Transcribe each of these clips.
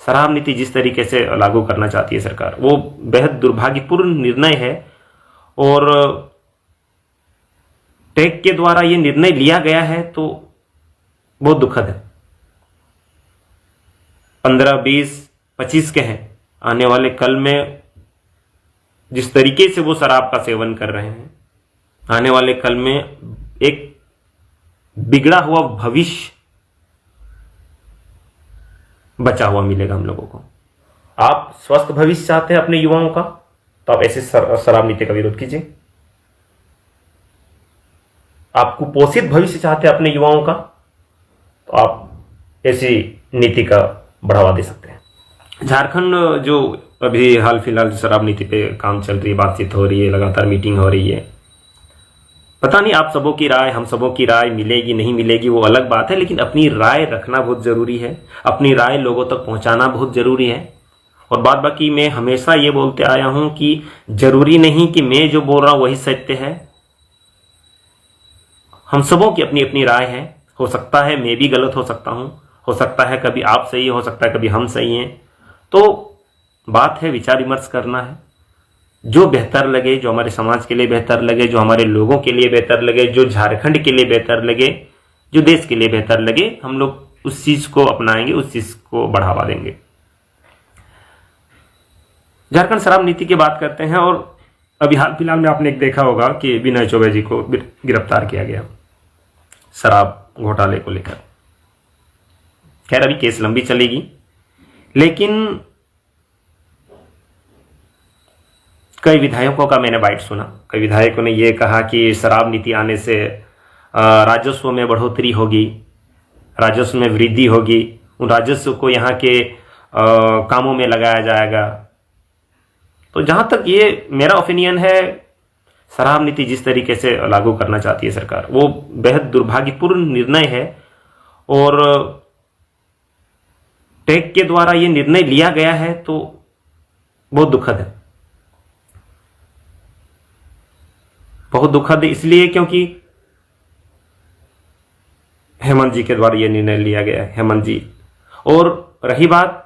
शराब नीति जिस तरीके से लागू करना चाहती है सरकार, वो बेहद दुर्भाग्यपूर्ण निर्णय है। और टेक के द्वारा ये निर्णय लिया गया है तो बहुत दुखद है। 15, 20, 25 के हैं, आने वाले कल में जिस तरीके से वो शराब का सेवन कर रहे हैं, आने वाले कल में एक बिगड़ा हुआ भविष्य बचा हुआ मिलेगा हम लोगों को। आप स्वस्थ भविष्य चाहते हैं अपने युवाओं का, तो आप ऐसे शराब नीति का विरोध कीजिए। आप कुपोषित भविष्य चाहते हैं अपने युवाओं का, तो आप ऐसी नीति का बढ़ावा दे सकते हैं। झारखंड जो अभी हाल फिलहाल शराब नीति पे काम चल रही है, बातचीत हो रही है, लगातार मीटिंग हो रही है, पता नहीं आप सबों की राय, हम सबों की राय मिलेगी नहीं मिलेगी वो अलग बात है, लेकिन अपनी राय रखना बहुत जरूरी है, अपनी राय लोगों तक पहुंचाना बहुत जरूरी है। और बाद बाकी मैं हमेशा ये बोलते आया हूं कि जरूरी नहीं कि मैं जो बोल रहा हूं वही सत्य है। हम सबों की अपनी अपनी राय है। हो सकता है मैं भी गलत हो सकता हूं, हो सकता है कभी आप सही, हो सकता है कभी हम सही हैं। तो बात है विचार विमर्श करना है, जो बेहतर लगे, जो हमारे समाज के लिए बेहतर लगे, जो हमारे लोगों के लिए बेहतर लगे, जो झारखंड के लिए बेहतर लगे, जो देश के लिए बेहतर लगे, हम लोग उस चीज को अपनाएंगे, उस चीज को बढ़ावा देंगे। झारखंड शराब नीति की बात करते हैं। और अभी हाल फिलहाल में आपने देखा होगा कि विनय चौबे जी को गिरफ्तार किया गया शराब घोटाले को लेकर। खैर अभी केस लंबी चलेगी, लेकिन कई विधायकों का मैंने बाइट सुना। कई विधायकों ने यह कहा कि शराब नीति आने से राजस्व में बढ़ोतरी होगी, राजस्व में वृद्धि होगी, उन राजस्व को यहाँ के कामों में लगाया जाएगा। तो जहां तक ये मेरा ओपिनियन है, शराब नीति जिस तरीके से लागू करना चाहती है सरकार, वो बेहद दुर्भाग्यपूर्ण निर्णय है। और टेक के द्वारा ये निर्णय लिया गया है तो बहुत दुखद है, बहुत दुखद इसलिए क्योंकि हेमंत जी के द्वारा यह निर्णय लिया गया है, हेमंत जी। और रही बात,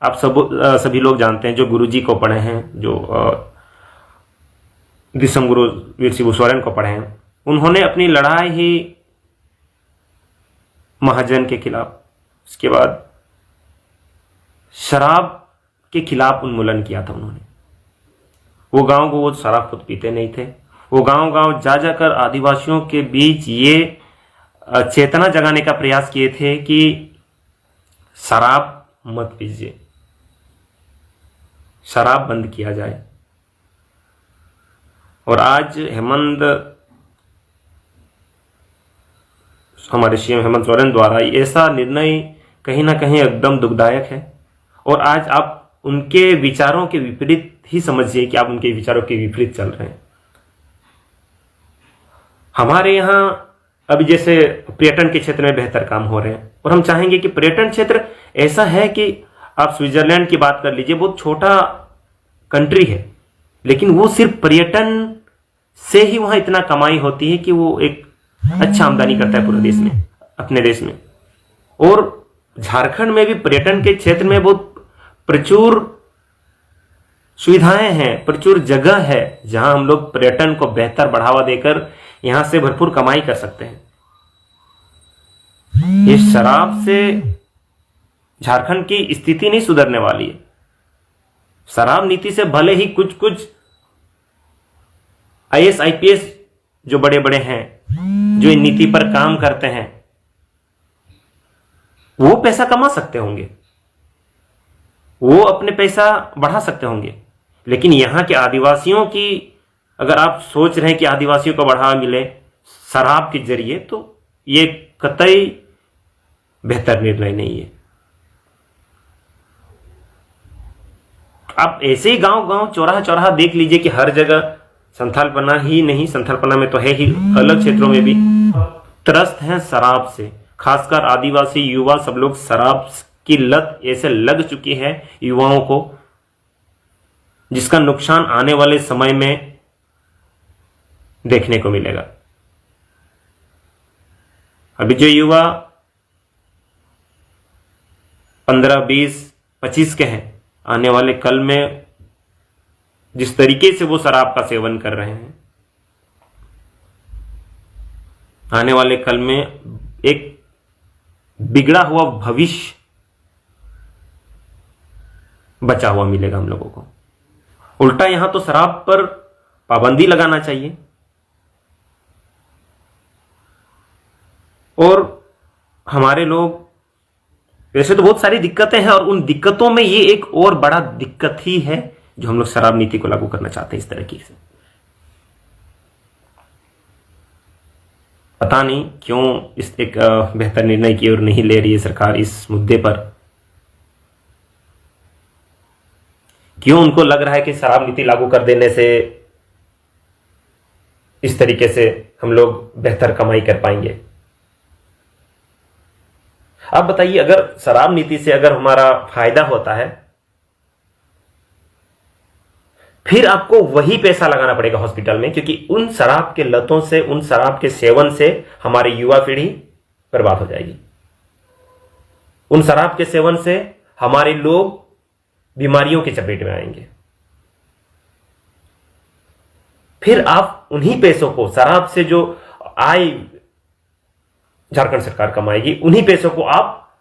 आप सभी लोग जानते हैं, जो गुरुजी को पढ़े हैं, जो दिसम गुरु वीर शिबू सोरेन को पढ़े हैं, उन्होंने अपनी लड़ाई ही महाजन के खिलाफ, उसके बाद शराब के खिलाफ उन्मूलन किया था उन्होंने। वो गांव को, वो शराब खुद पीते नहीं थे, वो गांव गांव जा जाकर आदिवासियों के बीच ये चेतना जगाने का प्रयास किए थे कि शराब मत पीजिए, शराब बंद किया जाए। और आज हेमंत, हमारे सीएम हेमंत सोरेन द्वारा ऐसा निर्णय कहीं ना कहीं एकदम दुखदायक है। और आज आप उनके विचारों के विपरीत ही समझिए कि आप उनके विचारों के विपरीत चल रहे हैं। हमारे यहाँ अभी जैसे पर्यटन के क्षेत्र में बेहतर काम हो रहे हैं, और हम चाहेंगे कि पर्यटन क्षेत्र ऐसा है कि आप स्विट्जरलैंड की बात कर लीजिए, बहुत छोटा कंट्री है, लेकिन वो सिर्फ पर्यटन से ही वहां इतना कमाई होती है कि वो एक अच्छा आमदनी करता है पूरे देश में, अपने देश में। और झारखंड में भी पर्यटन के क्षेत्र में बहुत प्रचुर सुविधाएं हैं, प्रचुर जगह है जहां हम लोग पर्यटन को बेहतर बढ़ावा देकर यहां से भरपूर कमाई कर सकते हैं। इस शराब से झारखंड की स्थिति नहीं सुधरने वाली है। शराब नीति से भले ही कुछ कुछ आईएएस आईपीएस जो बड़े बड़े हैं, जो इन नीति पर काम करते हैं, वो पैसा कमा सकते होंगे, वो अपने पैसा बढ़ा सकते होंगे, लेकिन यहां के आदिवासियों की अगर आप सोच रहे हैं कि आदिवासियों को बढ़ावा मिले शराब के जरिए, तो ये कतई बेहतर निर्णय नहीं है। आप ऐसे ही गांव गांव चौराहा चौराहा देख लीजिए कि हर जगह संथालपना ही नहीं, संथालपना में तो है ही, अलग क्षेत्रों में भी त्रस्त हैं शराब से। खासकर आदिवासी युवा सब लोग शराब की लत ऐसे लग चुकी है युवाओं को, जिसका नुकसान आने वाले समय में देखने को मिलेगा। अभी जो युवा 15, 20, 25 के हैं, आने वाले कल में जिस तरीके से वो शराब का सेवन कर रहे हैं, आने वाले कल में एक बिगड़ा हुआ भविष्य बचा हुआ मिलेगा हम लोगों को। उल्टा यहां तो शराब पर पाबंदी लगाना चाहिए। और हमारे लोग, वैसे तो बहुत सारी दिक्कतें हैं और उन दिक्कतों में ये एक और बड़ा दिक्कत ही है जो हम लोग शराब नीति को लागू करना चाहते हैं इस तरीके से। पता नहीं क्यों इस एक बेहतर निर्णय की ओर नहीं ले रही है सरकार इस मुद्दे पर। क्यों उनको लग रहा है कि शराब नीति लागू कर देने से इस तरीके से हम लोग बेहतर कमाई कर पाएंगे। आप बताइए, अगर शराब नीति से अगर हमारा फायदा होता है, फिर आपको वही पैसा लगाना पड़ेगा हॉस्पिटल में, क्योंकि उन शराब के लतों से, उन शराब के सेवन से हमारी युवा पीढ़ी बर्बाद हो जाएगी। उन शराब के सेवन से हमारे लोग बीमारियों की चपेट में आएंगे। फिर आप उन्हीं पैसों को, शराब से जो आय झारखंड सरकार कमाएगी, उन्हीं पैसों को आप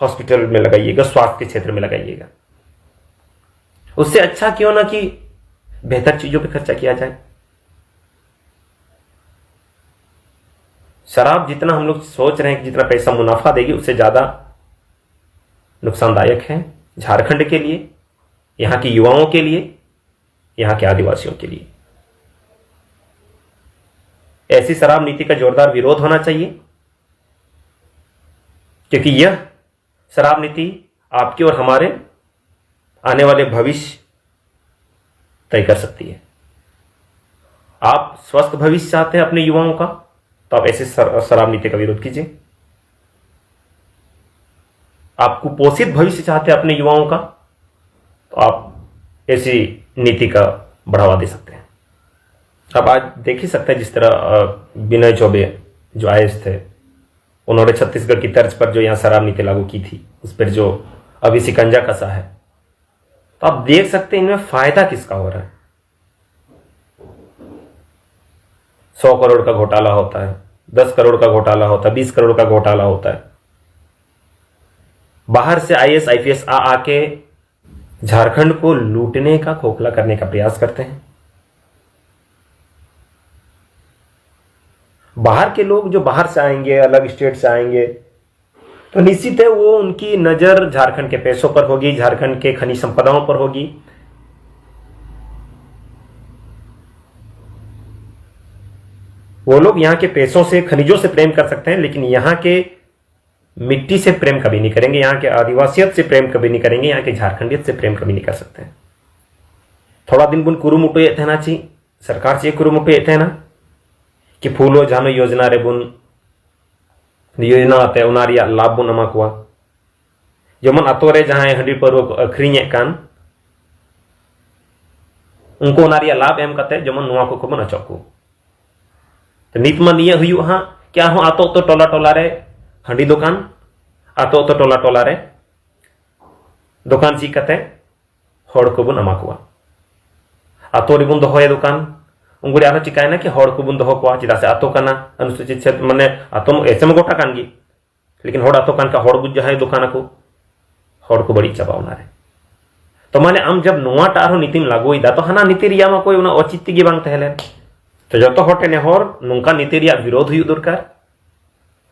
हॉस्पिटल में लगाइएगा, स्वास्थ्य के क्षेत्र में लगाइएगा। उससे अच्छा क्यों ना कि बेहतर चीजों पे खर्चा किया जाए। शराब जितना हम लोग सोच रहे हैं कि जितना पैसा मुनाफा देगी, उससे ज्यादा नुकसानदायक है झारखंड के लिए, यहां के युवाओं के लिए, यहां के आदिवासियों के लिए। ऐसी शराब नीति का जोरदार विरोध होना चाहिए, क्योंकि यह शराब नीति आपके और हमारे आने वाले भविष्य तय कर सकती है। आप स्वस्थ भविष्य चाहते हैं अपने युवाओं का, तो आप ऐसे शराब नीति का विरोध कीजिए। आप कुपोषित भविष्य चाहते हैं अपने युवाओं का, तो आप ऐसी नीति का बढ़ावा दे सकते हैं। अब आज देख ही सकते हैं, जिस तरह विनय चौबे जो आईएएस थे, उन्होंने छत्तीसगढ़ की तर्ज पर जो यहां शराब नीति लागू की थी, उस पर जो अभी शिकंजा कसा है, तो आप देख सकते हैं इनमें फायदा किसका हो रहा है। 100 करोड़ का घोटाला होता है, 10 करोड़ का घोटाला होता है, 20 करोड़ का घोटाला होता है। बाहर से आईएएस आईपीएस आके झारखंड को लूटने का, खोखला करने का प्रयास करते हैं। बाहर के लोग जो बाहर से आएंगे, अलग स्टेट से आएंगे, तो निश्चित है वो उनकी नजर झारखंड के पैसों पर होगी, झारखंड के खनिज संपदाओं पर होगी। वो लोग यहां के पैसों से, खनिजों से प्रेम कर सकते हैं, लेकिन यहां के मिट्टी से प्रेम कभी नहीं करेंगे, यहां के आदिवासियत से प्रेम कभी नहीं करेंगे, यहां के झारखंडियत से प्रेम कभी नहीं कर सकते हैं। थोड़ा दिन बुन कुरुमुटु ये थे ची सरकार से कुरुमुटु ये थे ना कि फूलो जानो योजना रे बुन योजना आते उना रिया लाभ बुन एमा कोवा। जेमन आतो रे जहां हंडी पारो अखरीने कान, उनको उना रिया लाभ एम कते जेमन नुआ को बन अचो को। तो नित मा निये हुयु हां क्या हो आतो तो टोला टोला रे हंडी दुकान, आतो तो टोला टोला रे दुकान ची कते हड़ को बन एमा कोवा। आतो रे बुन दोहोय दुकान, उनको आरो चिकायना कि हड़ को बुन दोहो कोवा, चिदा से आतो काना अनुसूचित क्षेत्र माने आतो ऐसे में गोटा कान गी, लेकिन हड़ आतो कान का हड़ बुझ जाए दुकान को, हड़ को बड़ी चाबावना रे। तो माने आम जब नोआ टार नीतिम लागुईदा, तो हाना नीति रिया मा कोई उना औचित्य गे बांग तहेलेन। तो जतो हटे ने हर नुंका नीति रिया विरोध हुई दरकार।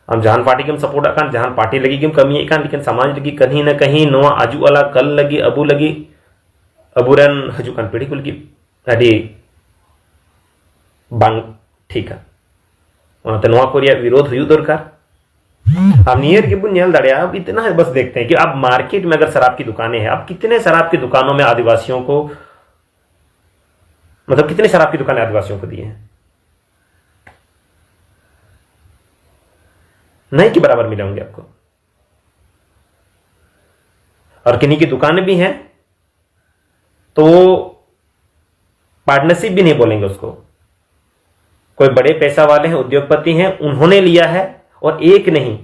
आम जहान पार्टी के सपोर्ट कान, जहान पार्टी लगी के कमी कान, लेकिन समाज लगी कहीं न कहीं नोआ आजू वाला कल लगी अबू लगी अबूरन हजू कान पीढ़ी को लगी अडी बांग ठीक है। उनाते नोआ को रिया विरोध हुई दरकार। आप नियर के बुन नेल दड़िया। अब इतना है, बस देखते हैं कि अब मार्केट में अगर शराब की दुकानें हैं, अब कितने शराब की दुकानों में आदिवासियों को, मतलब कितने शराब की दुकानें आदिवासियों को दी हैं? नहीं के बराबर मिले होंगे आपको। और किन्हीं की दुकानें भी हैं तो पार्टनरशिप भी नहीं बोलेंगे उसको। कोई बड़े पैसा वाले हैं, उद्योगपति हैं, उन्होंने लिया है और एक नहीं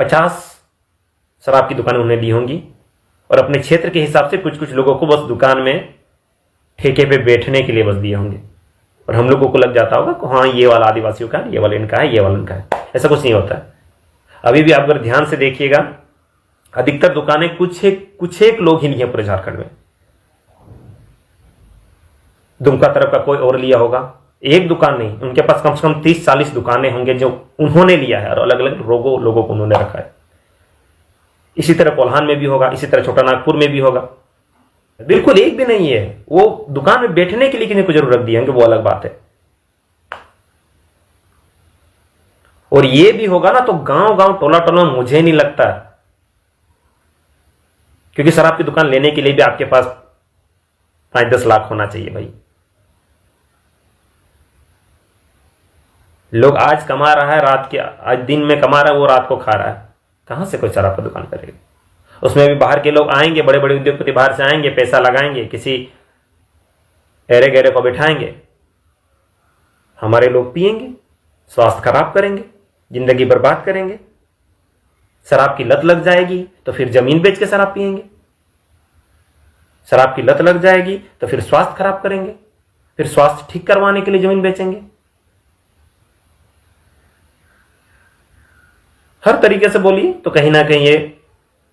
50 शराब की दुकानें उन्हें ली होंगी और अपने क्षेत्र के हिसाब से कुछ कुछ लोगों को बस दुकान में ठेके पे बैठने के लिए बस दिए होंगे, और हम लोगों को लग जाता होगा कि हाँ ये वाला आदिवासियों का है, ये वाला इनका है, ये वाला इनका है। ऐसा कुछ नहीं होता है। अभी भी आप अगर ध्यान से देखिएगा, अधिकतर दुकानें कुछ एक लोग ही लिए पूरे झारखंड में। दुमका तरफ का कोई और लिया होगा, एक दुकान नहीं, उनके पास कम से कम 30-40 दुकानें होंगे जो उन्होंने लिया है और अलग अलग लोगों को उन्होंने रखा है। इसी तरह कोल्हान में भी होगा, इसी तरह छोटा नागपुर में भी होगा। बिल्कुल एक भी नहीं है। वो दुकान में बैठने के लिए किसी को जरूर रख दिए होंगे, वो अलग बात है। और ये भी होगा ना तो गांव गांव टोला टोला मुझे नहीं लगता, क्योंकि शराब की दुकान लेने के लिए भी आपके पास 5-10 लाख होना चाहिए भाई। लोग आज कमा रहा है, आज दिन में कमा रहा है, वो रात को खा रहा है। कहां से कोई शराब की दुकान करेगा? उसमें भी बाहर के लोग आएंगे, बड़े बड़े उद्योगपति बाहर से आएंगे, पैसा लगाएंगे, किसी एरे गहरे को बिठाएंगे, हमारे लोग पिएंगे, स्वास्थ्य खराब करेंगे, जिंदगी बर्बाद करेंगे। शराब की लत लग जाएगी तो फिर जमीन बेच के शराब पिएंगे। शराब की लत लग जाएगी तो फिर स्वास्थ्य खराब करेंगे, फिर स्वास्थ्य ठीक करवाने के लिए जमीन बेचेंगे। हर तरीके से बोलिए तो कहीं ना कहीं ये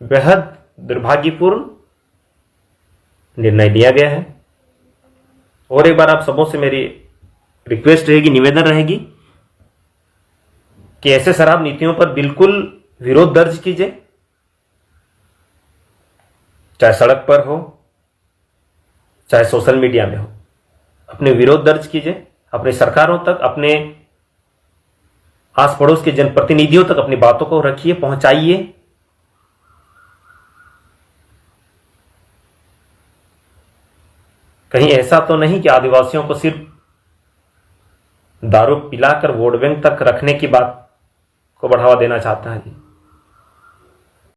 बेहद दुर्भाग्यपूर्ण निर्णय लिया गया है। और एक बार आप सबों से मेरी रिक्वेस्ट रहेगी, निवेदन रहेगी कि ऐसे शराब नीतियों पर बिल्कुल विरोध दर्ज कीजिए, चाहे सड़क पर हो चाहे सोशल मीडिया में हो। अपने विरोध दर्ज कीजिए, अपनी सरकारों तक, अपने आस पड़ोस के जनप्रतिनिधियों तक अपनी बातों को रखिए, पहुंचाइए। कहीं ऐसा तो नहीं कि आदिवासियों को सिर्फ दारू पिलाकर वोट बैंक तक रखने की बात को बढ़ावा देना चाहता है जी।